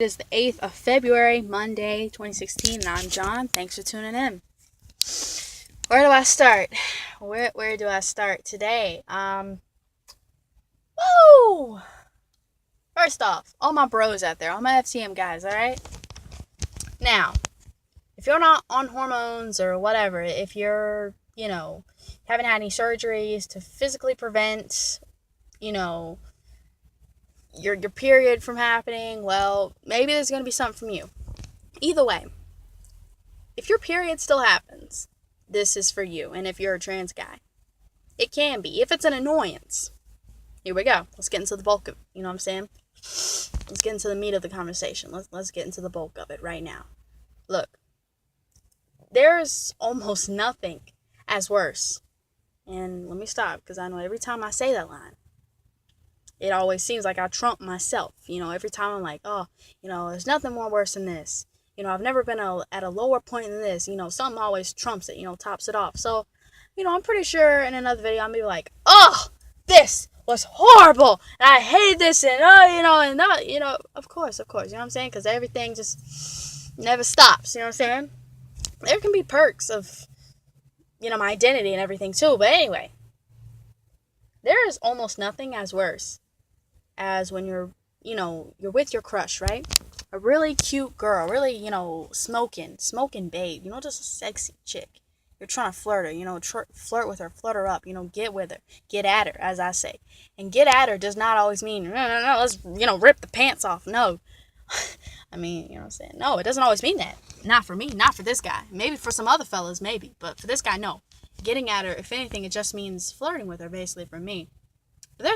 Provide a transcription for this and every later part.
is the 8th of February, Monday, 2016, and I'm John. Thanks for tuning in. Where do I start? Where do I start today? Woo! First off, all my bros out there, all my FCM guys, alright? Now, if you're not on hormones or whatever, if you're, haven't had any surgeries to physically prevent, your period from happening, well, maybe there's going to be something from you. Either way, if your period still happens, this is for you. And if you're a trans guy, it can be. If it's an annoyance, here we go. Let's get into the bulk of it. You know what I'm saying? Let's get into the meat of the conversation. Let's get into the bulk of it right now. Look, there's almost nothing as worse. And let me stop, because I know every time I say that line, it always seems like I trump myself. Every time I'm like, there's nothing more worse than this. I've never been at a lower point than this. Something always trumps it, tops it off. So, I'm pretty sure in another video I'm going to be like, oh, this was horrible. And I hated this. And, of course. You know what I'm saying? Because everything just never stops. You know what I'm saying? There can be perks of, my identity and everything too. But anyway, there is almost nothing as worse as when you're with your crush, right? A really cute girl, really, smoking babe, just a sexy chick. You're trying to flirt her, flirt with her, flirt her up, get with her, get at her, as I say. And get at her does not always mean, no, let's, rip the pants off. No. I mean, you know what I'm saying? No, it doesn't always mean that. Not for me, not for this guy. Maybe for some other fellas, maybe. But for this guy, no. Getting at her, if anything, it just means flirting with her, basically, for me. But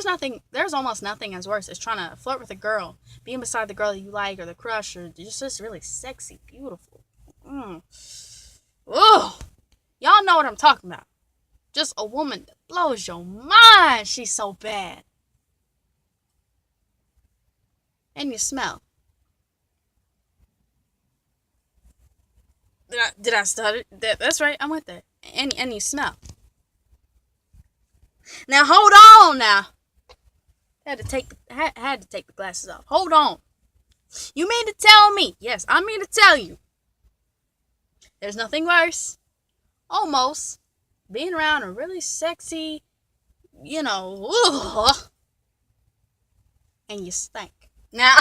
there's almost nothing as worse as trying to flirt with a girl, being beside the girl that you like, or the crush, or just really sexy, beautiful. Oh, y'all know what I'm talking about. Just a woman that blows your mind. She's so bad. And you smell. Did I stutter? That's right, I went there. And you smell. Now hold on now. Had to take the glasses off. Hold on. You mean to tell me? Yes, I mean to tell you. There's nothing worse. Almost. Being around a really sexy, and you stink. Now,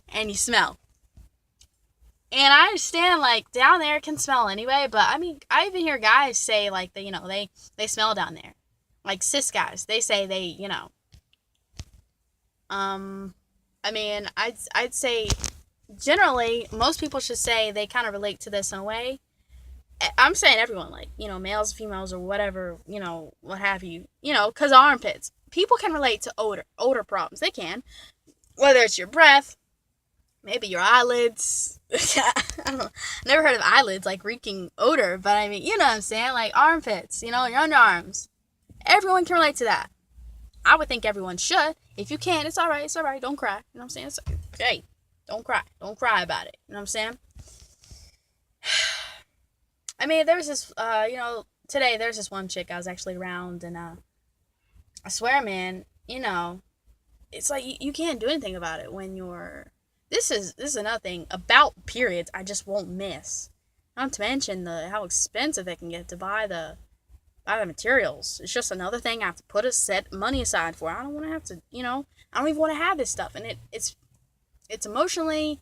and you smell. And I understand, down there can smell anyway, but I mean, I even hear guys say, they smell down there. Like, cis guys, they say they, I mean, I'd say, generally, most people should say they kind of relate to this in a way. I'm saying everyone, males, females, or whatever, what have you, because armpits. People can relate to odor problems. They can. Whether it's your breath, maybe your eyelids. I don't know. Never heard of eyelids, reeking odor, but I mean, you know what I'm saying? Armpits, your underarms. Everyone can relate to that. I would think everyone should. If you can, it's alright. It's alright. Don't cry. You know what I'm saying? Hey, don't cry. Don't cry about it. You know what I'm saying? I mean, there's this, today there's this one chick I was actually around, and I swear, man, it's like you can't do anything about it when you're. This is another thing about periods I just won't miss. Not to mention how expensive they can get to buy the materials. It's just another thing I have to set money aside for. I don't want to have to, I don't even want to have this stuff. And it's emotionally,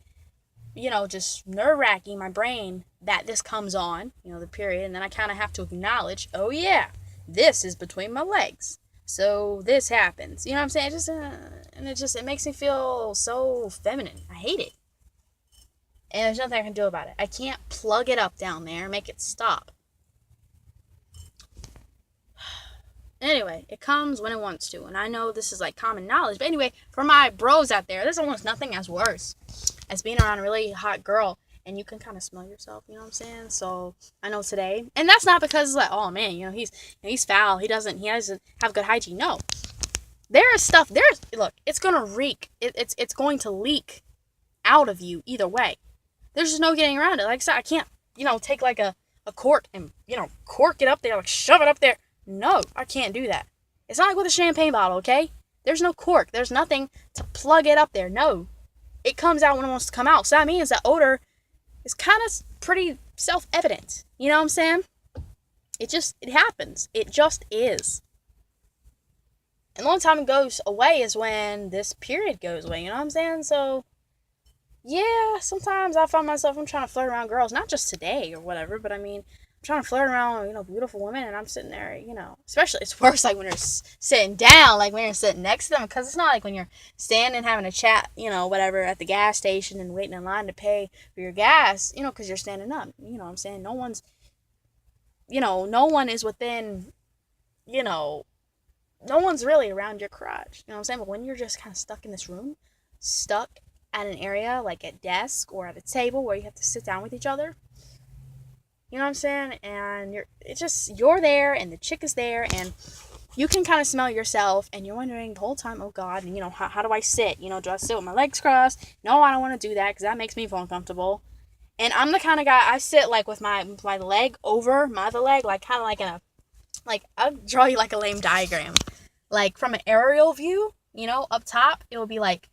just nerve-wracking my brain that this comes on, the period. And then I kind of have to acknowledge, oh yeah, this is between my legs. So this happens. You know what I'm saying? It makes me feel so feminine. I hate it. And there's nothing I can do about it. I can't plug it up down there and make it stop. Anyway, it comes when it wants to. And I know this is common knowledge. But anyway, for my bros out there, there's almost nothing as worse as being around a really hot girl. And you can kind of smell yourself, you know what I'm saying? So, I know today. And that's not because it's oh man, he's foul. He doesn't have good hygiene. No. There is stuff, look, it's going to reek. It's going to leak out of you either way. There's just no getting around it. Like I said, I can't, take a cork and, cork it up there, shove it up there. No, I can't do that. It's not like with a champagne bottle, okay? There's no cork. There's nothing to plug it up there. No. it comes out when it wants to come out. So that means that odor is kind of pretty self-evident. You know what I'm saying? It happens. It just is. And the only time it goes away is when this period goes away. You know what I'm saying? So, yeah, sometimes I find myself, I'm trying to flirt around girls, not just today or whatever, but I mean, I'm trying to flirt around, beautiful women, and I'm sitting there, especially it's worse like when you're sitting down, like when you're sitting next to them, because it's not like when you're standing having a chat, whatever, at the gas station and waiting in line to pay for your gas, because you're standing up. You know what I'm saying? No one is within, no one's really around your crotch. You know what I'm saying? But when you're just kind of stuck in this room, stuck at an area like a desk or at a table where you have to sit down with each other, you know what I'm saying? And you're there and the chick is there and you can kind of smell yourself and you're wondering the whole time, oh God, and how do I sit? Do I sit with my legs crossed? No, I don't want to do that because that makes me feel uncomfortable. And I'm the kind of guy, I sit like with my leg over my other leg, like kind of like I'll draw you like a lame diagram. Like from an aerial view, up top, it will be like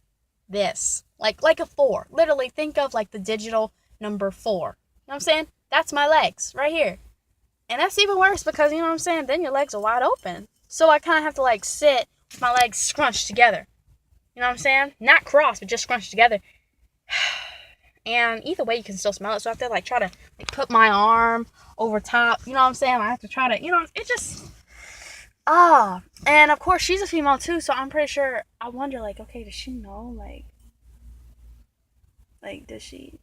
this. Like a 4. Literally think of like the digital number 4. You know what I'm saying? That's my legs right here. And that's even worse because, you know what I'm saying, then your legs are wide open. So I kind of have to like sit with my legs scrunched together. You know what I'm saying? Not crossed, but just scrunched together. And either way, you can still smell it. So I have to like try to like put my arm over top. You know what I'm saying? I have to try to, it just... And of course, she's a female too. So I'm pretty sure, I wonder like, okay, does she know? Like does she...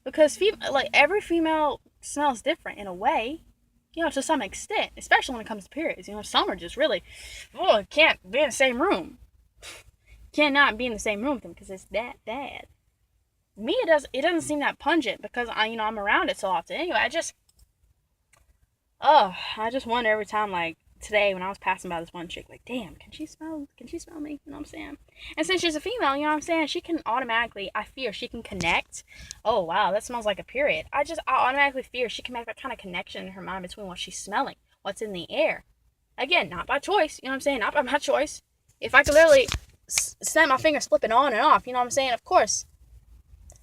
Because every female smells different in a way, to some extent, especially when it comes to periods. Some are just really, can't be in the same room. Cannot be in the same room with them because it's that bad. Me, it doesn't seem that pungent because I'm around it so often. Anyway, I just wonder every time, like today when I was passing by this one chick, like, damn, can she smell me? You know what I'm saying? And since she's a female, you know what I'm saying, she can automatically, I fear she can connect. Oh wow, that smells like a period. I automatically fear she can make that kind of connection in her mind between what she's smelling, what's in the air. Again, not by choice, you know what I'm saying? Not by my choice. If I could literally snap my fingers flipping on and off, you know what I'm saying? Of course,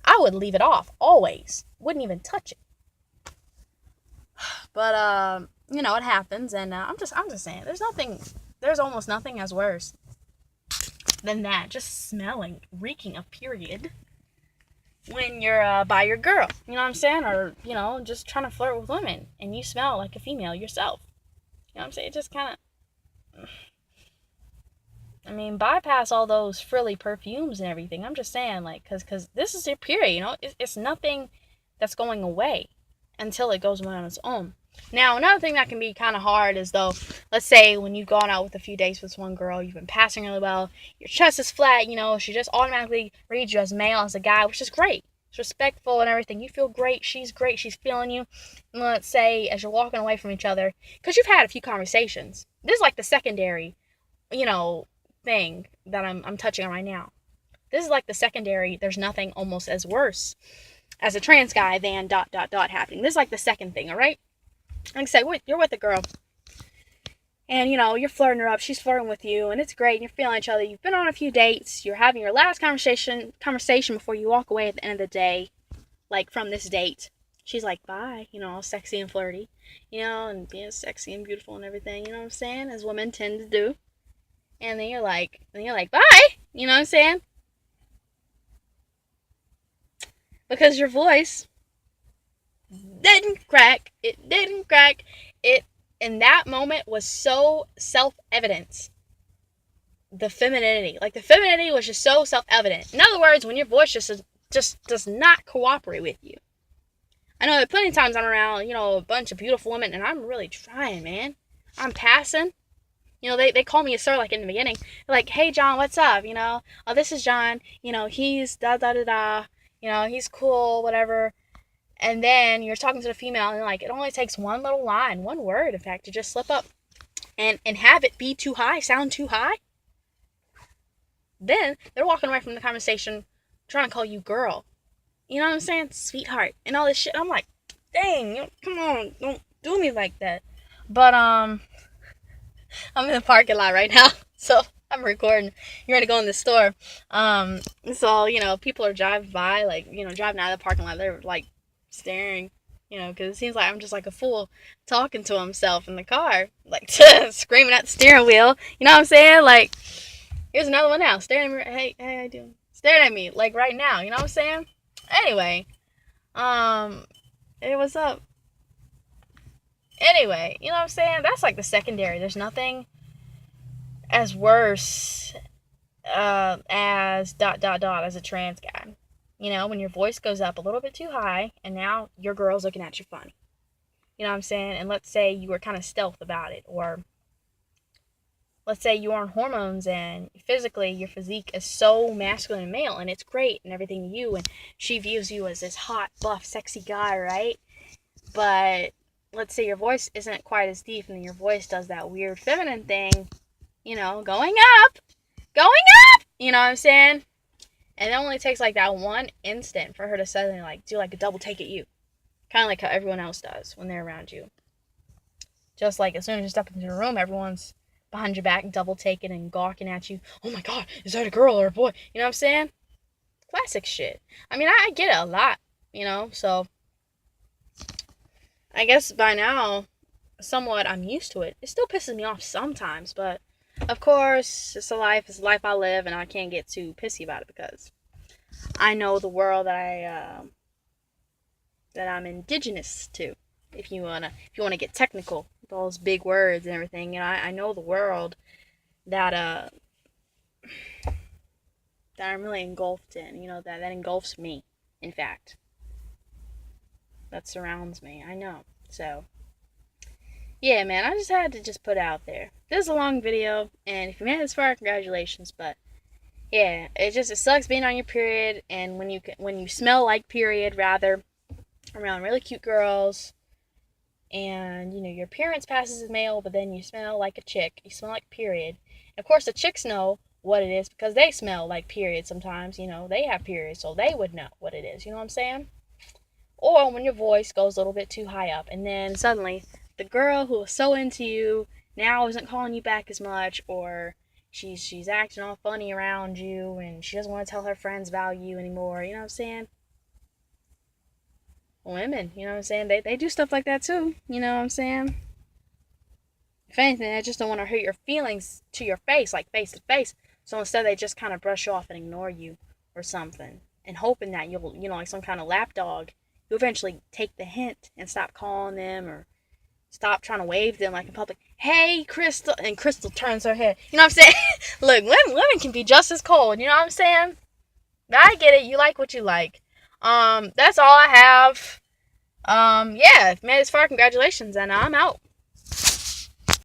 I would leave it off, always. Wouldn't even touch it. But, it happens, and I'm just saying, there's almost nothing as worse than that, just smelling, reeking of period, when you're, by your girl, you know what I'm saying, or, just trying to flirt with women, and you smell like a female yourself, you know what I'm saying, it just kind of, bypass all those frilly perfumes and everything. I'm just saying, like, because this is your period, it's nothing that's going away until it goes away on its own. Now, another thing that can be kind of hard is, though, let's say when you've gone out with a few dates with one girl, you've been passing really well, your chest is flat, she just automatically reads you as male, as a guy, which is great. It's respectful and everything. You feel great, she's feeling you. And let's say, as you're walking away from each other, because you've had a few conversations, this is like the secondary, thing that I'm touching on right now. This is like the secondary, there's nothing almost as worse as a trans guy than ... happening. This is like the second thing, alright? Like I said, you're with a girl, and you're flirting her up, she's flirting with you, and it's great, and you're feeling each other, you've been on a few dates, you're having your last conversation before you walk away at the end of the day, like from this date. She's like, bye, all sexy and flirty, and being sexy and beautiful and everything, you know what I'm saying, as women tend to do. And then you're like, bye, you know what I'm saying? Because your voice didn't crack. It in that moment was so self-evident. The femininity was just so self-evident. In other words, when your voice just does not cooperate with you. I know that plenty of times I'm around, a bunch of beautiful women, and I'm really trying, man. I'm passing. They call me a sir, like, in the beginning. They're like, hey, John, what's up? Oh, this is John. He's da-da-da-da. He's cool, whatever. And then you're talking to the female, and, like, it only takes one little line, one word, in fact, to just slip up and have it be too high, sound too high. Then they're walking away from the conversation trying to call you girl. You know what I'm saying? Sweetheart. And all this shit. I'm like, dang, come on. Don't do me like that. But, I'm in the parking lot right now, so I'm recording. You're gonna go in the store. So people are driving by, like driving out of the parking lot. They're like staring, because it seems like I'm just like a fool talking to himself in the car, like screaming at the steering wheel. You know what I'm saying? Like, here's another one now, staring at me. Hey, how you doing? Staring at me, like right now. You know what I'm saying? Anyway, hey, what's up? Anyway, you know what I'm saying? That's like the secondary. There's nothing as worse as dot dot dot as a trans guy. When your voice goes up a little bit too high and now your girl's looking at you funny. You know what I'm saying? And let's say you were kind of stealth about it, or let's say you're on hormones and physically your physique is so masculine and male and it's great and everything to you, and she views you as this hot, buff, sexy guy, right? But let's say your voice isn't quite as deep and your voice does that weird feminine thing, going up, you know what I'm saying? And it only takes like that one instant for her to suddenly like do like a double take at you. Kind of like how everyone else does when they're around you. Just like as soon as you step into the room, everyone's behind your back double taking and gawking at you. Oh my god, is that a girl or a boy? You know what I'm saying? Classic shit. I mean, I get it a lot, so I guess by now, somewhat I'm used to it. It still pisses me off sometimes, but of course, it's the life I live, and I can't get too pissy about it because I know the world that I'm indigenous to. If you wanna get technical with all those big words and everything, I know the world that that I'm really engulfed in. That engulfs me. In fact, that surrounds me. I know. So yeah, man, I just had to just put it out there. This is a long video, and if you made it this far, congratulations. But yeah, it sucks being on your period, and when you smell like period, rather, around really cute girls, and your appearance passes as male, but then you smell like a chick. You smell like period. And of course, the chicks know what it is because they smell like period sometimes. They have periods, so they would know what it is. You know what I'm saying? Or when your voice goes a little bit too high up, and then suddenly the girl who was so into you now isn't calling you back as much, or she's acting all funny around you, and she doesn't want to tell her friends about you anymore. You know what I'm saying? Women, you know what I'm saying? They do stuff like that too. You know what I'm saying? If anything, they just don't want to hurt your feelings to your face, like face to face. So instead, they just kind of brush off and ignore you or something, and hoping that you'll, like some kind of lapdog, you'll eventually take the hint and stop calling them or stop trying to wave them like in public. Hey, Crystal. And Crystal turns her head. You know what I'm saying? Look, women can be just as cold. You know what I'm saying? I get it. You like what you like. That's all I have. Yeah, man, as far, congratulations, and I'm out.